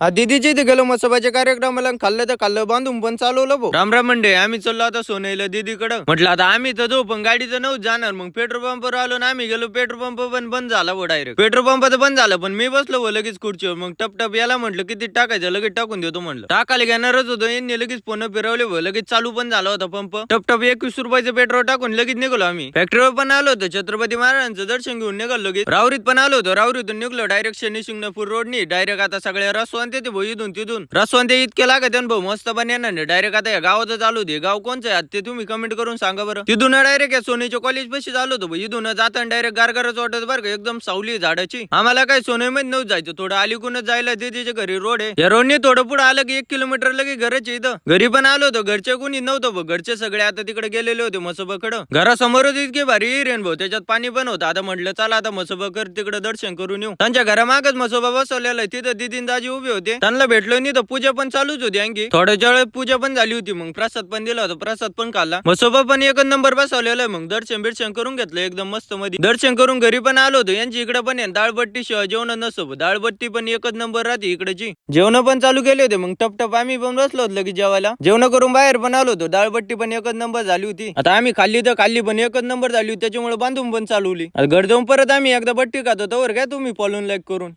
दीदीची इथे गेलो मसोबाच्या कार्यक्रमाला खाल्लं तर खाल्लं बांधून पण चालवलं भाऊ. रामराम मंडे आम्ही चाललो आता सोनेला दीदीकडं. म्हटलं आता आम्ही तर जाऊ पण गाडीचं नव्हतं जाणार. मग पेट्रोल पंपवर आलो ना आम्ही गेलो. पेट्रोल पंप पण बंद झाला भाऊ डायरेक्ट. पेट्रोल पंप तर बंद झालं पण मी बसलो भाऊ लगेच खुर्चीवर. मग टप याला म्हटलं किती टाकायचं लगेच टाकून देतो म्हटलं. टाकायला घेणारच होतो यांनी लगेच फोन फिरवले भाऊ. लगेच चालू पण झाला होता पंप. टप 21 रुपयाचं पेट्रोल टाकून लगेच निघालो आम्ही. फॅक्टरीवर पण आलो होतो छत्रपती महाराजांचं दर्शन घेऊन निघालो लगेच. रावरीत पण आलो होतो. रावरीतून निघलो डायरेक्ट शनी शिंगणापूर रोडनी डायरेक्ट आता सगळ्या रसवंत येते भाऊ इथून तिथून. रसवंत इतके लागत भाऊ मस्त पण येणार नाही डायरेक्ट. आता या गावाचं चालू दे. गाव कोणचं आहे ते तुम्ही कमेंट करून सांगा बरं. तिथून डायरेक्ट या सोनेच्या कॉलेज पाशी चालू होतो भाऊ. इथून जाताना डायरेक्ट गारगारच वाटत बरं का एकदम सावली झाडाची. आम्हाला काय सोनेमध्ये नव्हतं जायचं. थोडं अलीकूनच जायला दीदीच्या घरी रोड आहे. या रोडने थोडं पुढे आलं की 1 किलोमीटर लगे घराचे इथं. घरी पण आलो होतो. घरचे कोणी नव्हतं भाऊ. घरचे सगळे आता तिकडे गेलेले होते मसोबाकडं. घरासमोरच इतके भारी रेन भाऊ. त्याच्यात पाणी पण होतं. आता म्हटलं चला आता मसोबाकर तिकडे दर्शन करून येऊ. त्यांच्या घरामागच मसोबा बसवलेला तिथं दीदीन दाजी उभे होते. त्यांना भेटलो नाही तर पूजा पण चालूच होती आणखी. थोड्याच्या वेळ पूजा पण झाली होती. मग प्रसाद पण दिला होता. प्रसाद पण खाल्ला. मसोबा पण 1 नंबर बसवलेला आहे. मग दर्शन करून घेतलं एकदम मस्त मध्ये. दर्शन करून घरी पण आलो होतो. यांची इकडे पण दाळबट्टी शिवाय जेवण नसतो. दाळबट्टी पण 1 नंबर राहते इकडेची. जेवण पण चालू केले होते. मग टप आम्ही पण बसलो होतो लगेच जेवायला. जेवण करून बाहेर पण आलो होतो. दाळबट्टी पण 1 नंबर झाली होती. आता आम्ही खाल्ली तर खाल्ली पण 1 नंबर झाली होती. त्याच्यामुळे बांधून पण चालवली. घर जाऊन परत आम्ही एकदा बट्टी खातो तर काय तुम्ही फॉलोन लाईक करून.